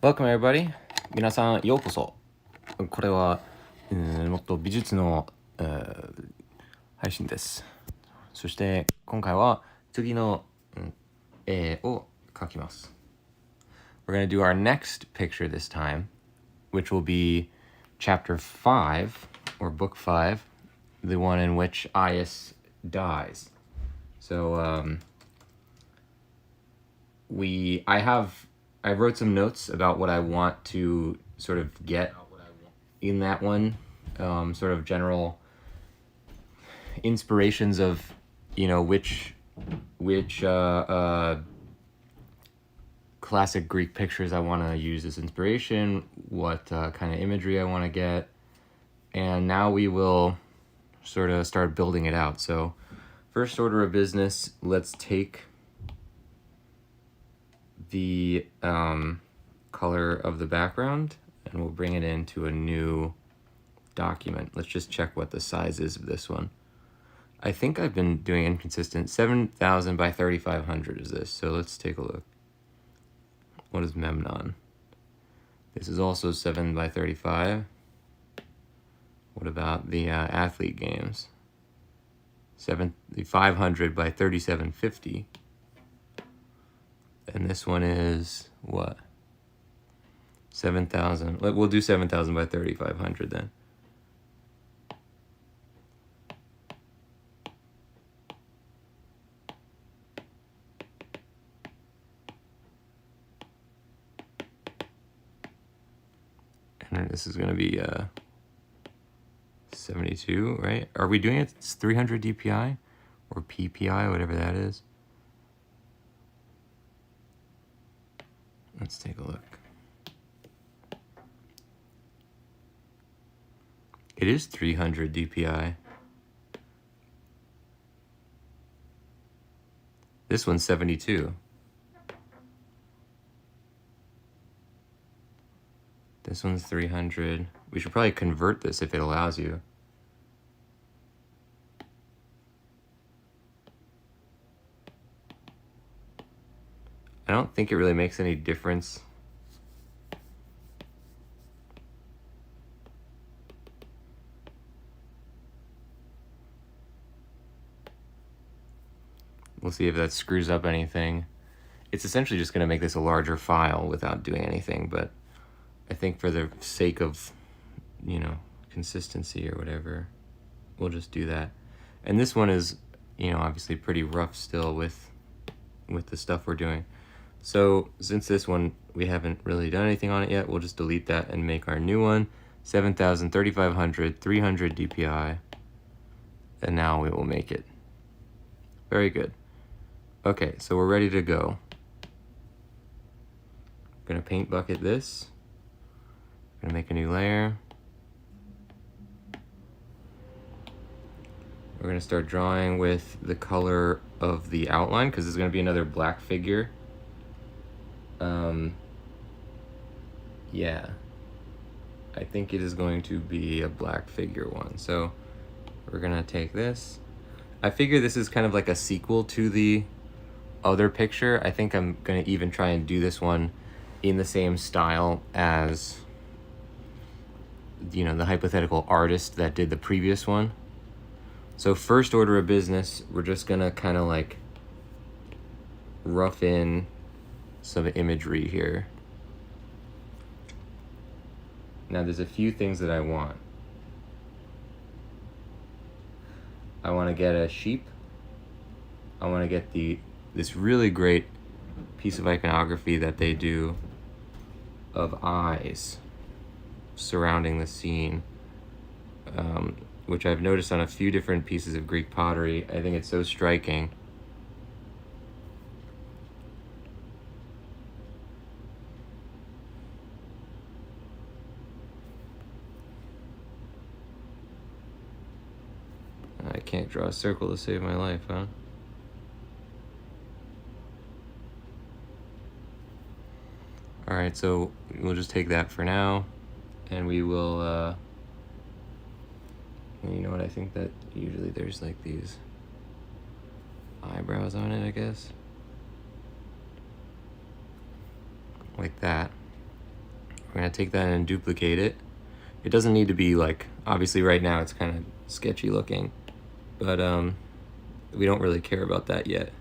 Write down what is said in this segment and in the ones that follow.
Welcome everybody. 皆さんようこそ。これは、もっと美術の、配信です。そして今回は次の、絵を描きます。We're going to do our next picture this time, which will be chapter 5 or book 5, the one in which AIAS dies. So I wrote some notes about what I want to sort of get in that one, sort of general inspirations of, which classic Greek pictures I want to use as inspiration, what kind of imagery I want to get, and now we will sort of start building it out. So first order of business, let's take the color of the background and we'll bring it into a new document. Let's just check what the size is of this one. I think I've been doing inconsistent. 7,000 by 3,500 is this, so let's take a look. What is Memnon? This is also 7 by 35. What about the athlete games? 500 by 3750. And this one is what? 7,000. We'll do 7,000 by 3,500 then. And this is going to be 72, right? Are we doing it? It's 300 DPI or PPI, whatever that is. Let's take a look. It is 300 DPI. This one's 72. This one's 300. We should probably convert this if it allows you. I don't think it really makes any difference. We'll see if that screws up anything. It's essentially just going to make this a larger file without doing anything, but I think for the sake of, consistency or whatever, we'll just do that. And this one is, obviously pretty rough still with the stuff we're doing. So since this one, we haven't really done anything on it yet, we'll just delete that and make our new one. 7,000, 3,500, 300 DPI. And now we will make it. Very good. Okay, so we're ready to go. I'm gonna paint bucket this. I'm gonna make a new layer. We're gonna start drawing with the color of the outline because there's gonna be another black figure. Yeah, I think it is going to be a black figure one. So we're gonna take this. I figure this is kind of like a sequel to the other picture. I think I'm gonna even try and do this one in the same style as, the hypothetical artist that did the previous one. So first order of business, we're just gonna kind of like rough in some imagery here. Now there's a few things that I want. I want to get a sheep. I want to get this really great piece of iconography that they do of eyes surrounding the scene, which I've noticed on a few different pieces of Greek pottery. I think it's so striking. I can't draw a circle to save my life, huh? All right, so we'll just take that for now, and we will, you know what, I think that usually there's like these eyebrows on it, I guess. Like that. We're gonna take that and duplicate it. It doesn't need to be like, obviously right now it's kind of sketchy looking, but we don't really care about that yet.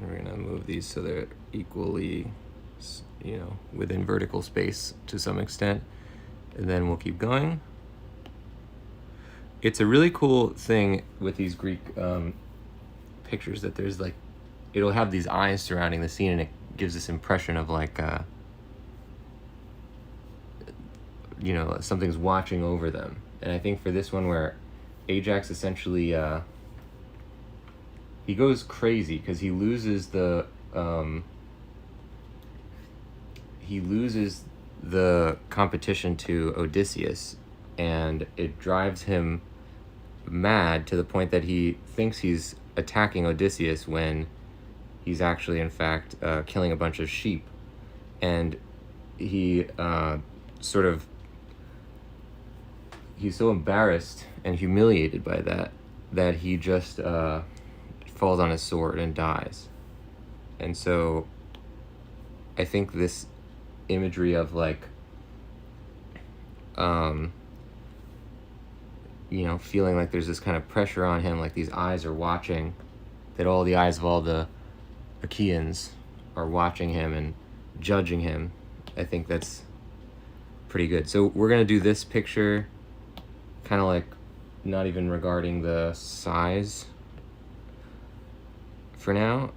We're gonna move these so they're equally, you know, within vertical space to some extent, and then we'll keep going. It's a really cool thing with these Greek pictures that there's like, it'll have these eyes surrounding the scene, and it gives this impression of like, you know, something's watching over them. And I think for this one where Ajax essentially, he goes crazy because he loses the competition to Odysseus, and it drives him mad to the point that he thinks he's attacking Odysseus when he's actually in fact killing a bunch of sheep. And he he's so embarrassed and humiliated by that he just falls on his sword and dies. And so I think this imagery of like, you know, feeling like there's this kind of pressure on him, like these eyes are watching, that all the eyes of all the Achaeans are watching him and judging him. I think that's pretty good. So we're gonna do this picture kind of like not even regarding the size for now.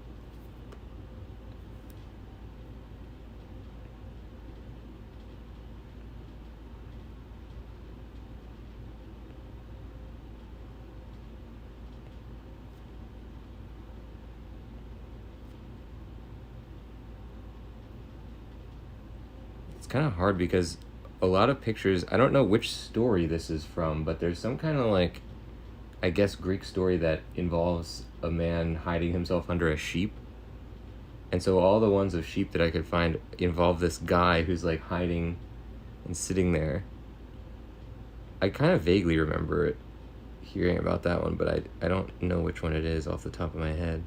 It's kind of hard because a lot of pictures, I don't know which story this is from, but there's some kind of like, I guess, Greek story that involves a man hiding himself under a sheep. And so all the ones of sheep that I could find involve this guy who's like hiding and sitting there. I kind of vaguely remember it, hearing about that one, but I don't know which one it is off the top of my head.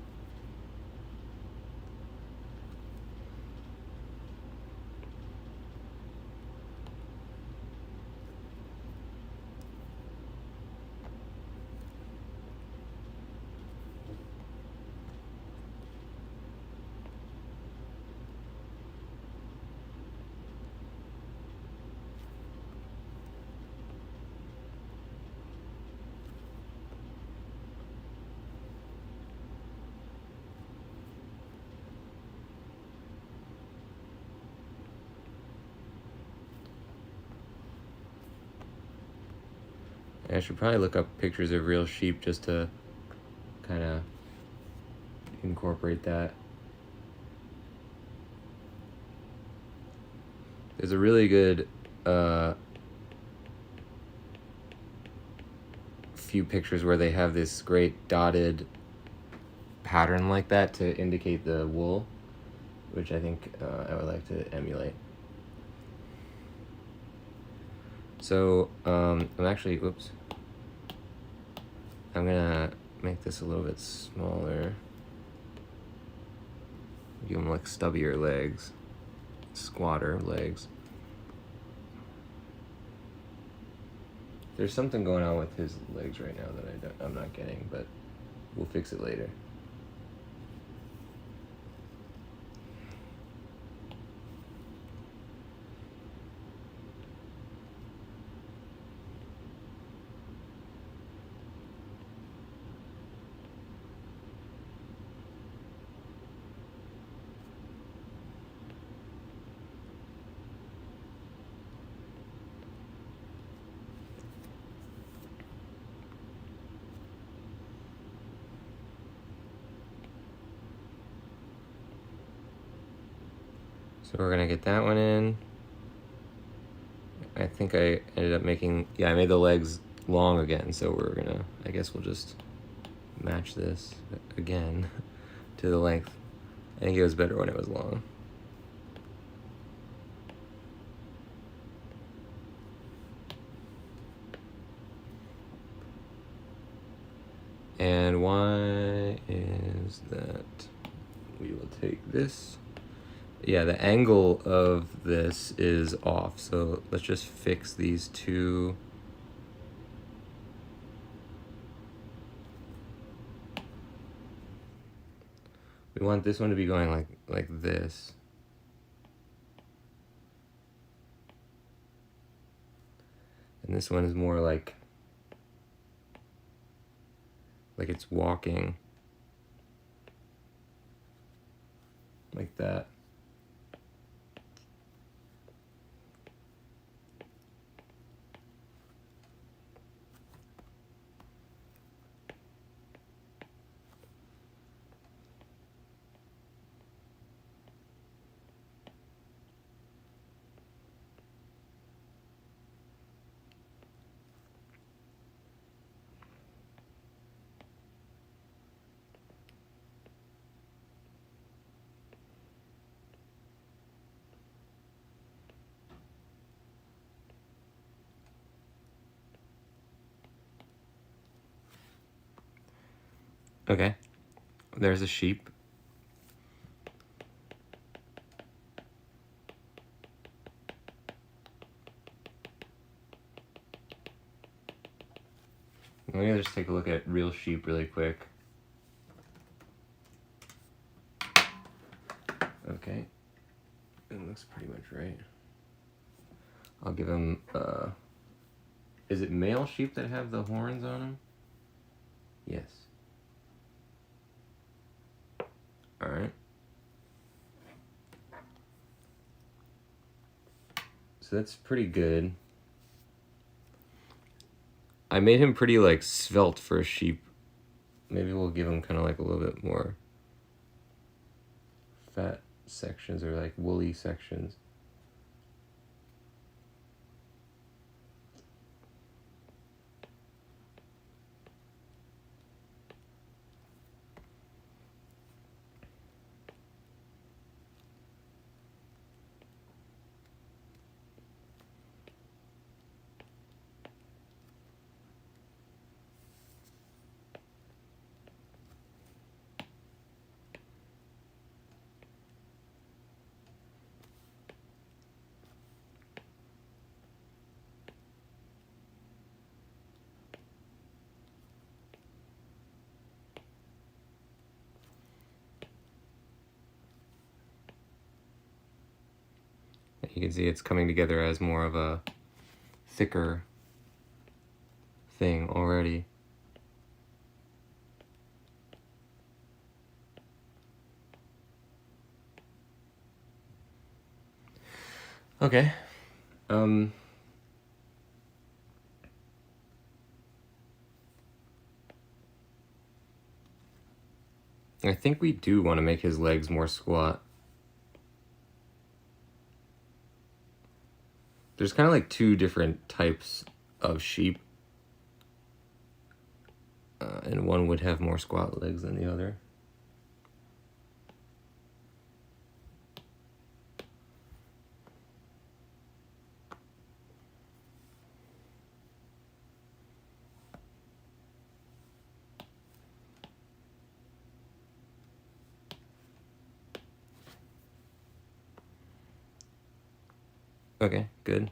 I should probably look up pictures of real sheep just to kind of incorporate that. There's a really good few pictures where they have this great dotted pattern like that to indicate the wool, which I think I would like to emulate. So I'm actually, I'm gonna make this a little bit smaller. Give him like stubbier legs, squatter legs. There's something going on with his legs right now that I'm not getting, but we'll fix it later. So we're gonna get that one in. I think I ended up making, yeah, I made the legs long again, so we're gonna, I guess we'll just match this again to the length. I think it was better when it was long. And why is that? We will take this. Yeah, the angle of this is off. So let's just fix these two. We want this one to be going like this. And this one is more like it's walking. Like that. Okay, there's a sheep. Let me just take a look at real sheep really quick. Okay, it looks pretty much right. I'll give him, is it male sheep that have the horns on them? Yes. All right. So that's pretty good. I made him pretty like svelte for a sheep. Maybe we'll give him kind of like a little bit more fat sections or like woolly sections. You can see it's coming together as more of a thicker thing already. Okay. I think we do want to make his legs more squat. There's kind of like two different types of sheep. And one would have more squat legs than the other. Okay, good.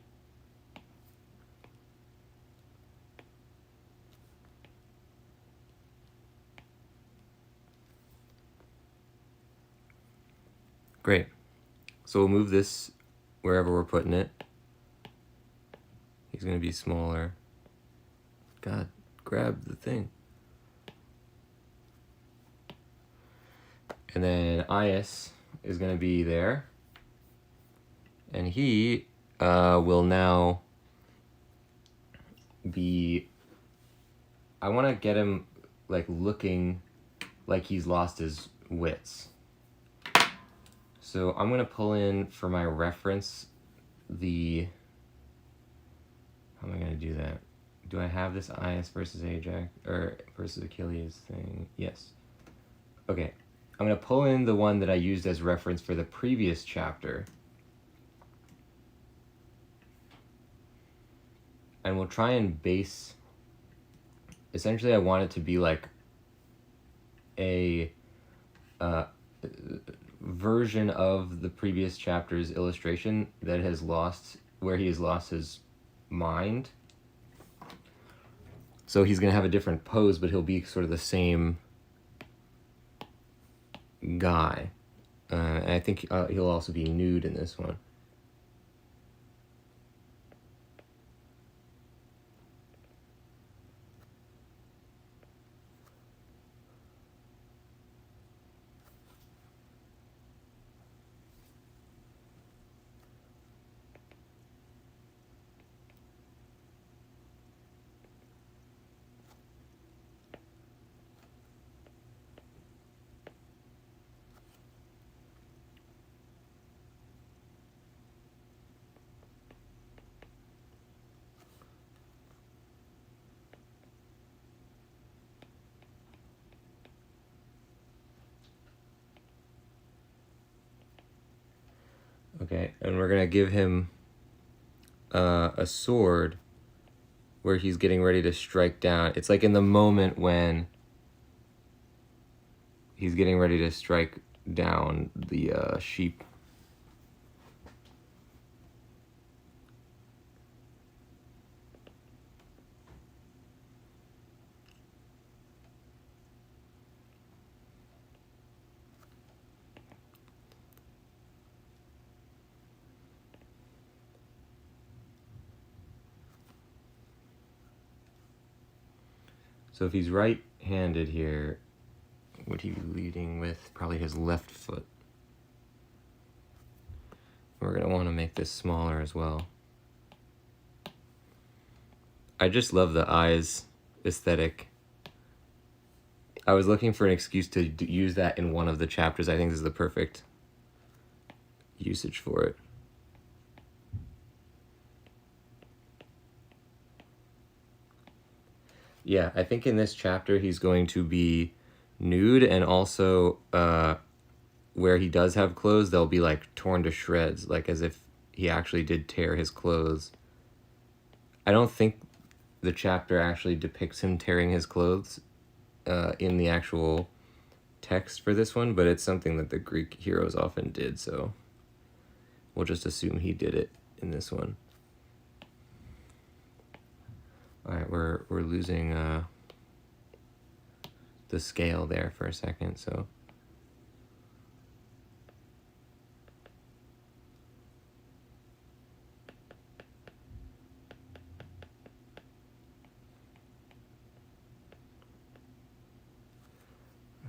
Great. So we'll move this wherever we're putting it. He's going to be smaller. God, grab the thing. And then AIAS is going to be there. And he will now be... I want to get him like looking like he's lost his wits. So I'm going to pull in for my reference the... How am I going to do that? Do I have this AIAS versus Ajax or versus Achilles thing? Yes. Okay. I'm going to pull in the one that I used as reference for the previous chapter. And we'll try and base... Essentially, I want it to be like a version of the previous chapter's illustration that has lost, where he has lost his mind. So he's going to have a different pose, but he'll be sort of the same guy. And I think he'll also be nude in this one. Okay, and we're going to give him a sword where he's getting ready to strike down. It's like in the moment when he's getting ready to strike down the sheep. So if he's right-handed here, would he be leading with probably his left foot? We're going to want to make this smaller as well. I just love the eyes aesthetic. I was looking for an excuse to use that in one of the chapters. I think this is the perfect usage for it. Yeah, I think in this chapter he's going to be nude, and also where he does have clothes, they'll be like torn to shreds, like as if he actually did tear his clothes. I don't think the chapter actually depicts him tearing his clothes in the actual text for this one, but it's something that the Greek heroes often did, so we'll just assume he did it in this one. All right, we're losing the scale there for a second, so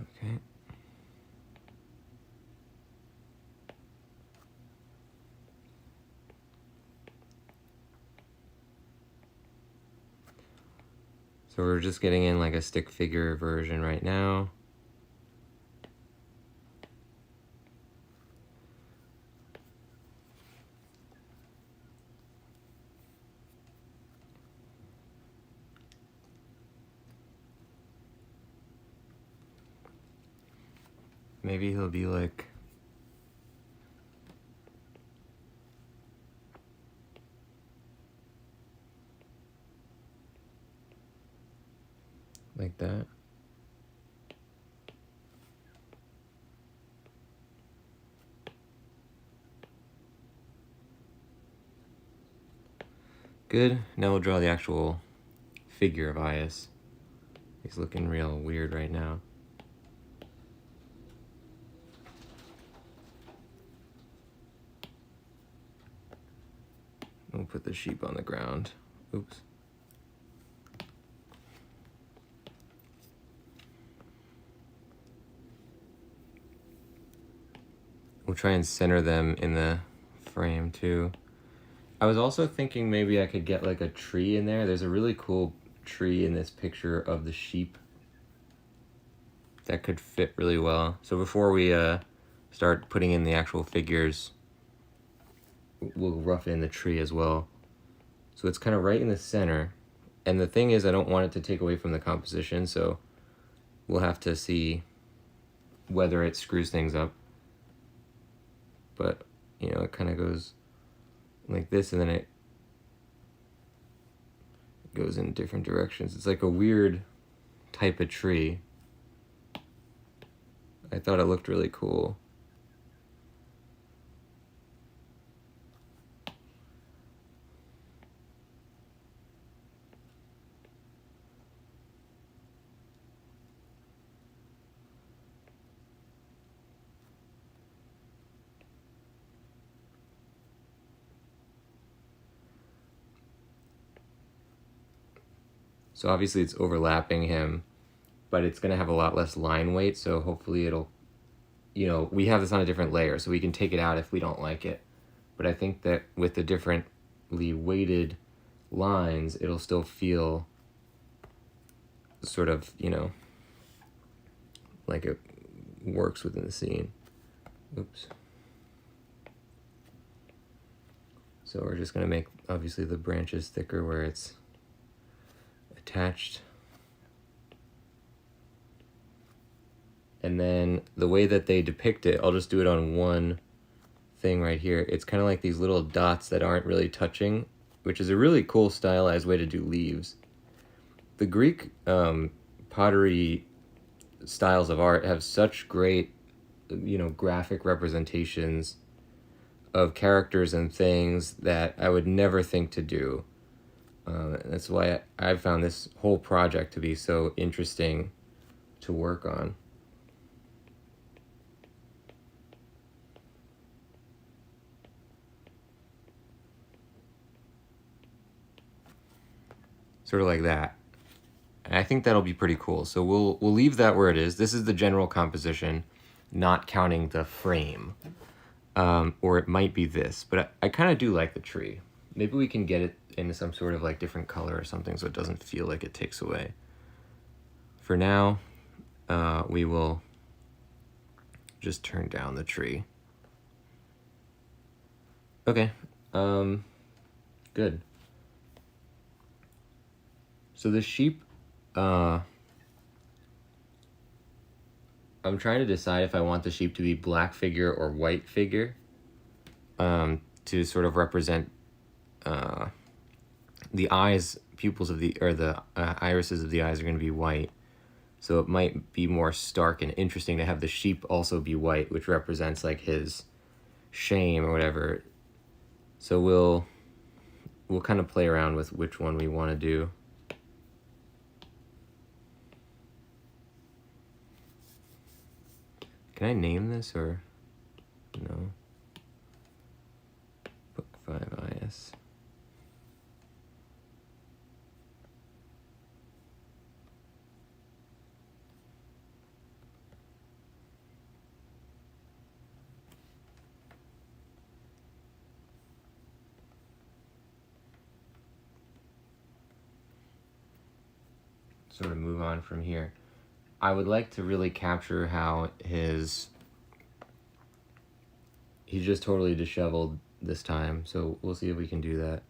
okay. So we're just getting in like a stick figure version right now. Maybe he'll be like that. Good. Now we'll draw the actual figure of AIAS. He's looking real weird right now. We'll put the sheep on the ground. Oops. We'll try and center them in the frame too. I was also thinking maybe I could get like a tree in there. There's a really cool tree in this picture of the sheep that could fit really well. So before we start putting in the actual figures, we'll rough in the tree as well. So it's kind of right in the center. And the thing is, I don't want it to take away from the composition, so we'll have to see whether it screws things up. But, you know, it kind of goes like this, and then it goes in different directions. It's like a weird type of tree. I thought it looked really cool. So obviously it's overlapping him, but it's going to have a lot less line weight, so hopefully it'll, you know, we have this on a different layer, so we can take it out if we don't like it. But I think that with the differently weighted lines, it'll still feel sort of, you know, like it works within the scene. Oops. So we're just going to make, obviously, the branches thicker where it's attached. And then the way that they depict it, I'll just do it on one thing right here. It's kind of like these little dots that aren't really touching, which is a really cool stylized way to do leaves. The Greek pottery styles of art have such great, you know, graphic representations of characters and things that I would never think to do. That's why I've found this whole project to be so interesting to work on. Sort of like that. And I think that'll be pretty cool. So we'll leave that where it is. This is the general composition, not counting the frame. Or it might be this, but I kind of do like the tree. Maybe we can get it into some sort of like different color or something so it doesn't feel like it takes away. For now, we will just turn down the tree. Okay, good. So the sheep, I'm trying to decide if I want the sheep to be black figure or white figure, to sort of represent the eyes, pupils of the, or the irises of the eyes are going to be white. So it might be more stark and interesting to have the sheep also be white, which represents like his shame or whatever. So we'll kind of play around with which one we want to do. Can I name this or no? Book 5 AIAS. Sort of move on from here. I would like to really capture how he's just totally disheveled this time, so we'll see if we can do that.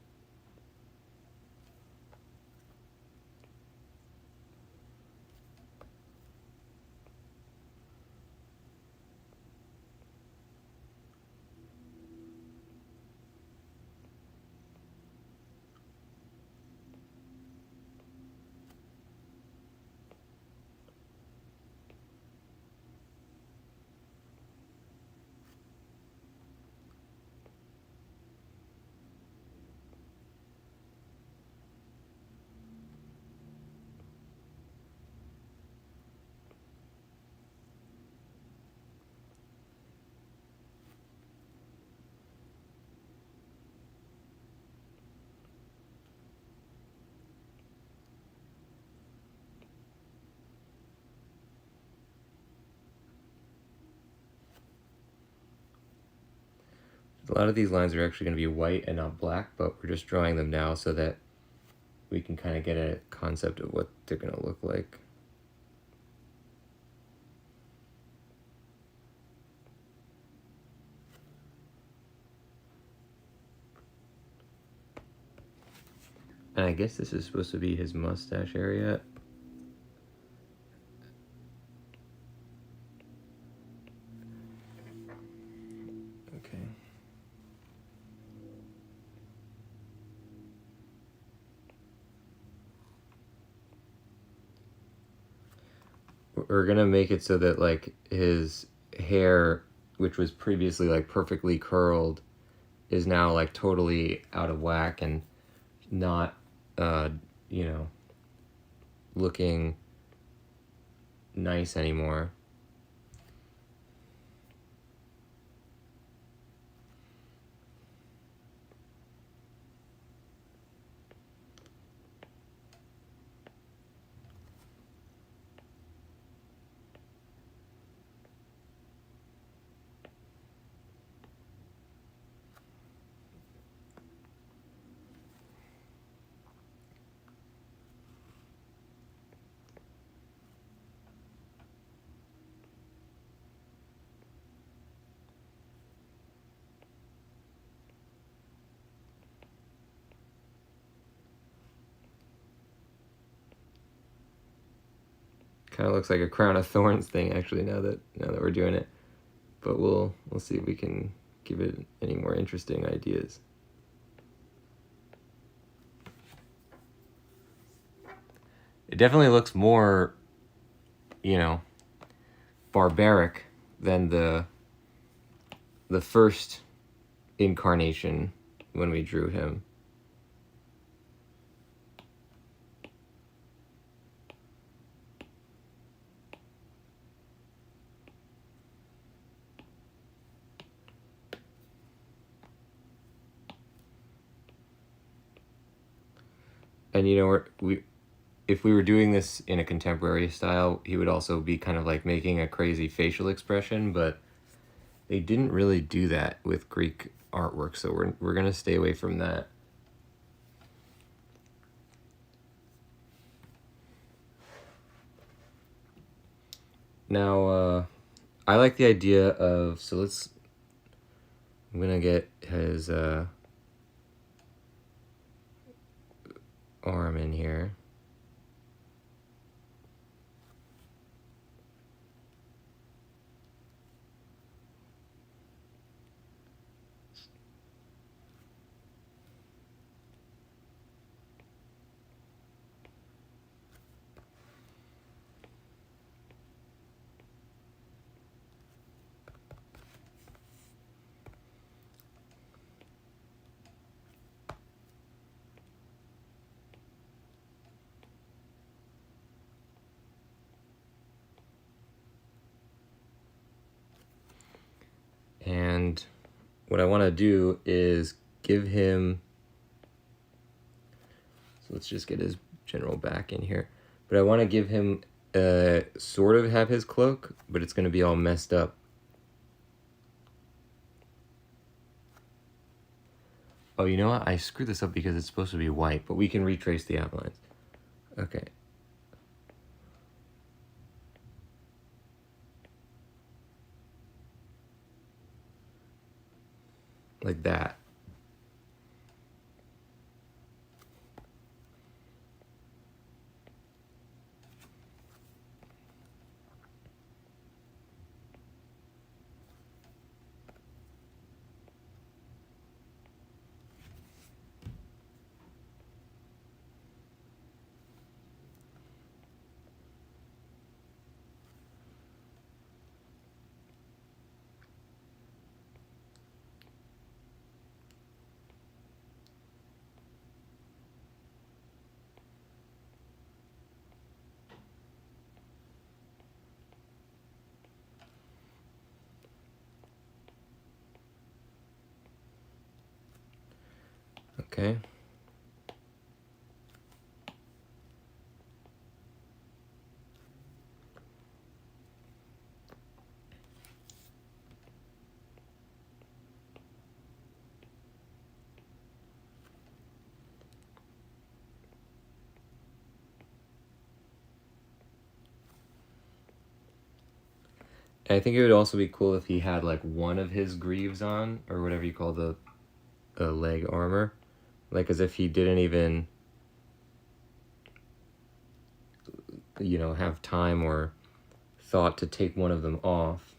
A lot of these lines are actually going to be white and not black, but we're just drawing them now so that we can kind of get a concept of what they're going to look like. And I guess this is supposed to be his mustache area. Okay. we're gonna make it so that like his hair, which was previously like perfectly curled, is now like totally out of whack and not you know, looking nice anymore. Kind of looks like a crown of thorns thing actually now that we're doing it. But we'll see if we can give it any more interesting ideas. It definitely looks more, you know, barbaric than the first incarnation when we drew him. And you know, if we were doing this in a contemporary style, he would also be kind of like making a crazy facial expression, but they didn't really do that with Greek artwork, so we're gonna stay away from that. Now, I like the idea of, so I'm gonna get his arm in here. And what I want to do is give him, so let's just get his general back in here, but I want to give him sort of have his cloak, but it's going to be all messed up. Oh, you know what? I screwed this up because it's supposed to be white, but we can retrace the outlines. Okay. Like that. Okay. And I think it would also be cool if he had like one of his greaves on, or whatever you call the leg armor, like as if he didn't even, you know, have time or thought to take one of them off.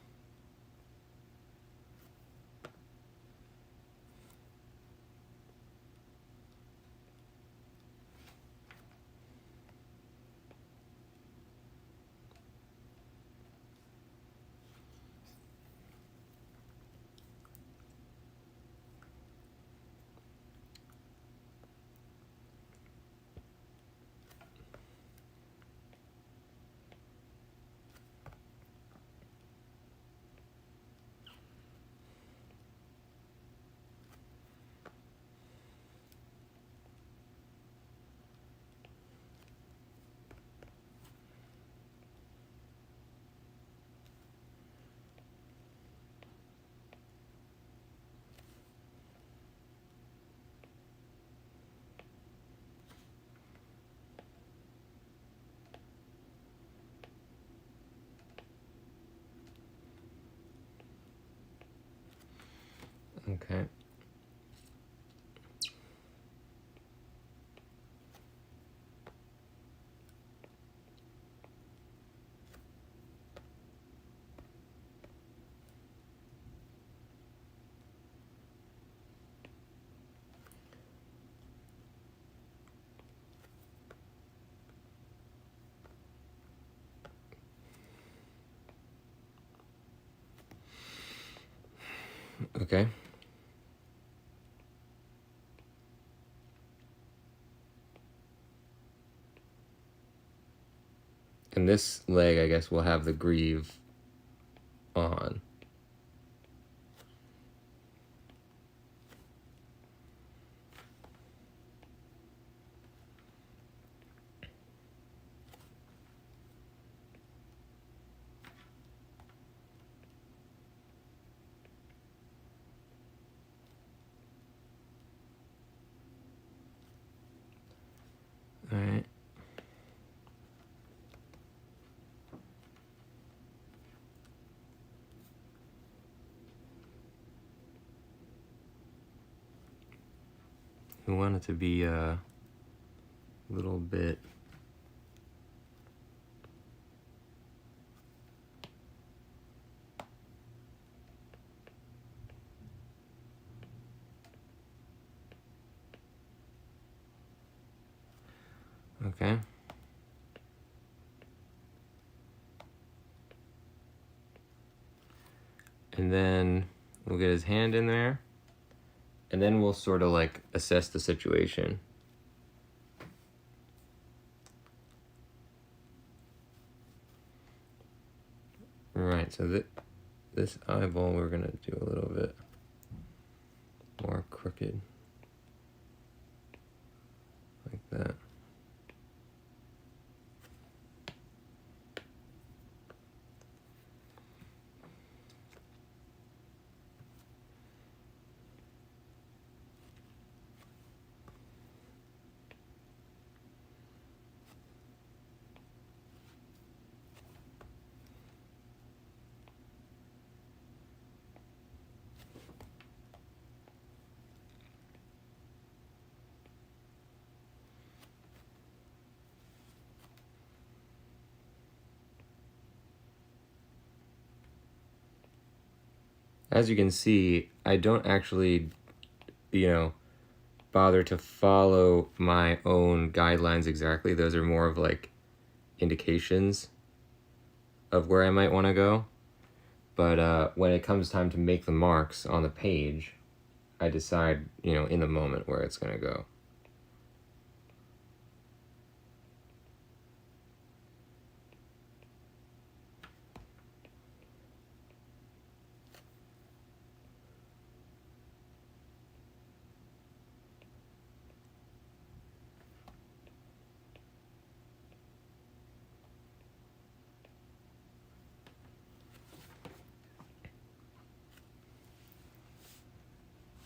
Okay. And this leg, I guess, will have the greave on. All right. We want it to be a little bit okay. And then we'll get his hand in there, and then we'll sort of like assess the situation. Right, so this eyeball we're gonna do a little bit more crooked, like that. As you can see, I don't actually, bother to follow my own guidelines exactly. Those are more of like indications of where I might want to go. But when it comes time to make the marks on the page, I decide, in the moment where it's going to go.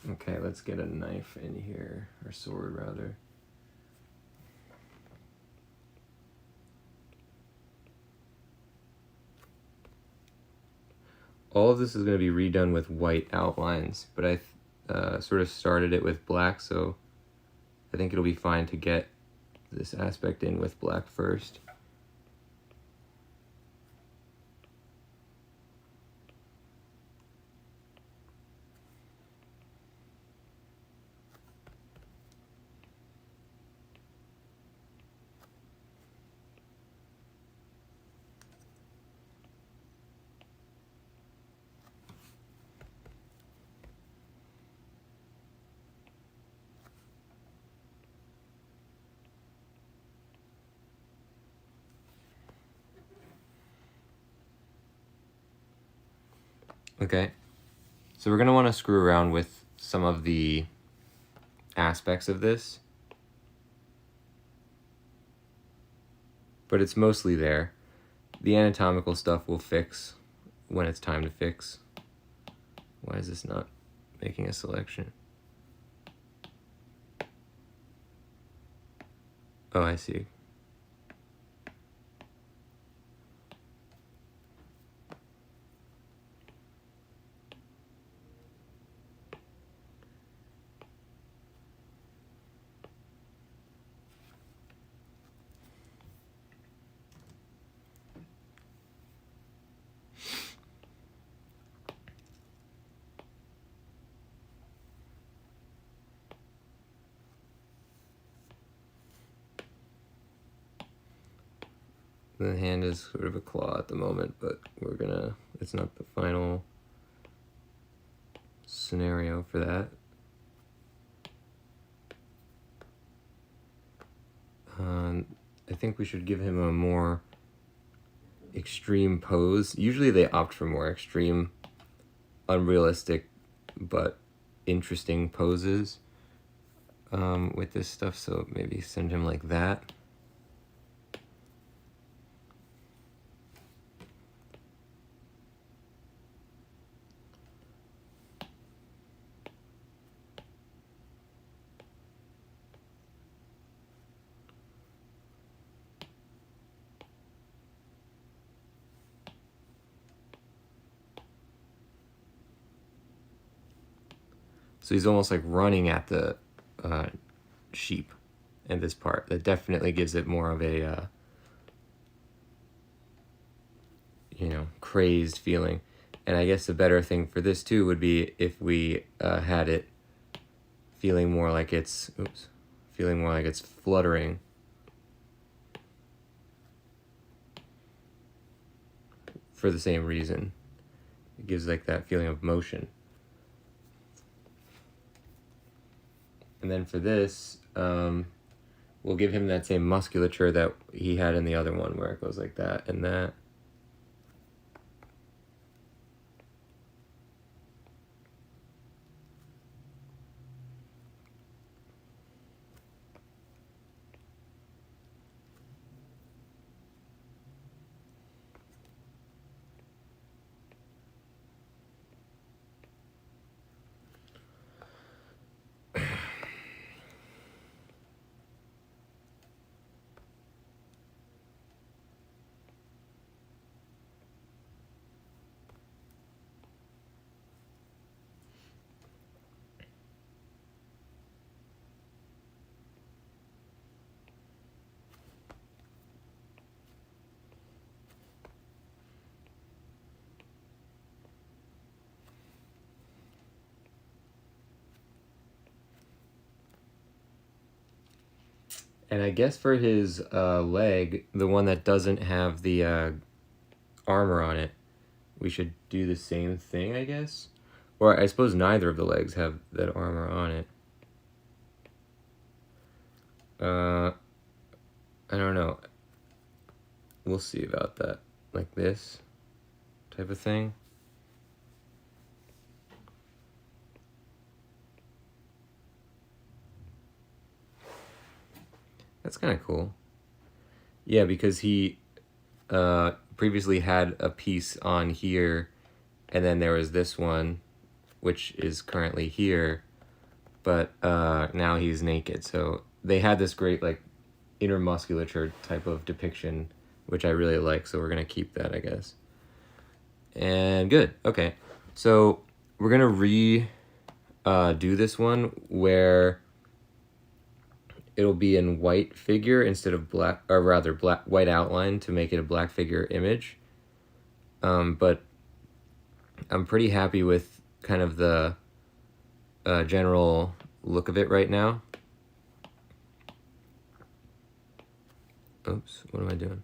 Okay, let's get a knife in here, or sword rather. All of this is going to be redone with white outlines, but I sort of started it with black, so I think it'll be fine to get this aspect in with black first. Okay, so we're going to want to screw around with some of the aspects of this, but it's mostly there. The anatomical stuff we'll fix when it's time to fix. Why is this not making a selection? Oh, I see. The hand is sort of a claw at the moment, but it's not the final scenario for that. I think we should give him a more extreme pose. Usually they opt for more extreme, unrealistic, but interesting poses with this stuff, so maybe send him like that. So he's almost like running at the sheep in this part. That definitely gives it more of a, crazed feeling. And I guess the better thing for this too would be if we had it feeling more like it's, fluttering. For the same reason. It gives like that feeling of motion. And then for this, we'll give him that same musculature that he had in the other one, where it goes like that and that. And I guess for his leg, the one that doesn't have the armor on it, we should do the same thing, I guess? Or I suppose neither of the legs have that armor on it. I don't know. We'll see about that. Like this type of thing. That's kind of cool. Yeah, because he previously had a piece on here, and then there was this one, which is currently here, but now he's naked. So they had this great like inner musculature type of depiction, which I really like, so we're gonna keep that, I guess. And good, okay. So we're gonna do this one where it'll be in white figure instead of black, or rather white outline to make it a black figure image. But I'm pretty happy with kind of the general look of it right now. Oops, what am I doing?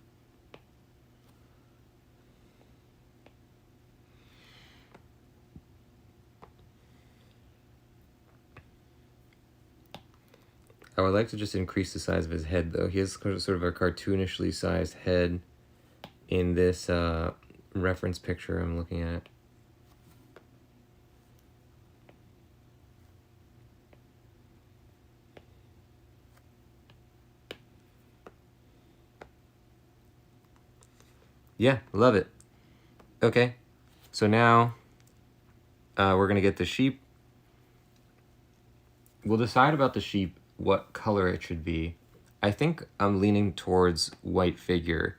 I would like to just increase the size of his head, though. He has sort of a cartoonishly sized head in this reference picture I'm looking at. Yeah, love it. Okay, so now we're going to get the sheep. We'll decide about the sheep what color it should be. I think I'm leaning towards white figure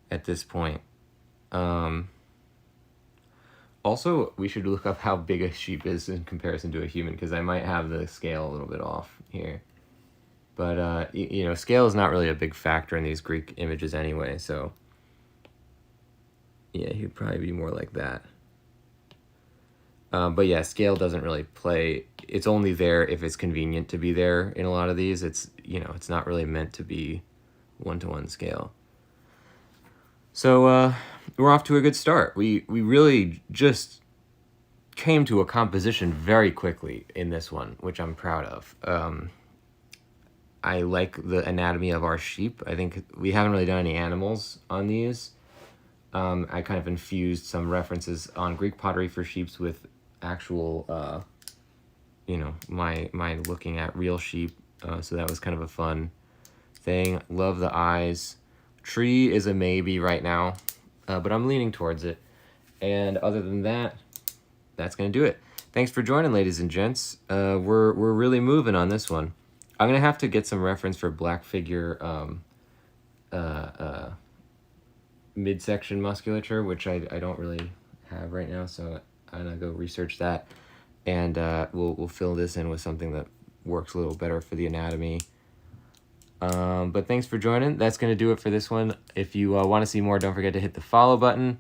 at this point. Also, we should look up how big a sheep is in comparison to a human, because I might have the scale a little bit off here. But, scale is not really a big factor in these Greek images anyway, so yeah, he'd probably be more like that. But yeah, scale doesn't really play. It's only there if it's convenient to be there in a lot of these. It's not really meant to be one-to-one scale. So we're off to a good start. We really just came to a composition very quickly in this one, which I'm proud of. I like the anatomy of our sheep. I think we haven't really done any animals on these. I kind of infused some references on Greek pottery for sheeps with actual, my looking at real sheep. So that was kind of a fun thing. Love the eyes. Tree is a maybe right now, but I'm leaning towards it. And other than that, that's gonna do it. Thanks for joining, ladies and gents. We're really moving on this one. I'm gonna have to get some reference for black figure midsection musculature, which I don't really have right now, so I'm gonna go research that, and we'll fill this in with something that works a little better for the anatomy. But thanks for joining. That's gonna do it for this one. If you want to see more, don't forget to hit the follow button.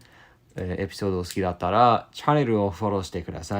エピソードを好きだったらチャンネルをフォローしてください。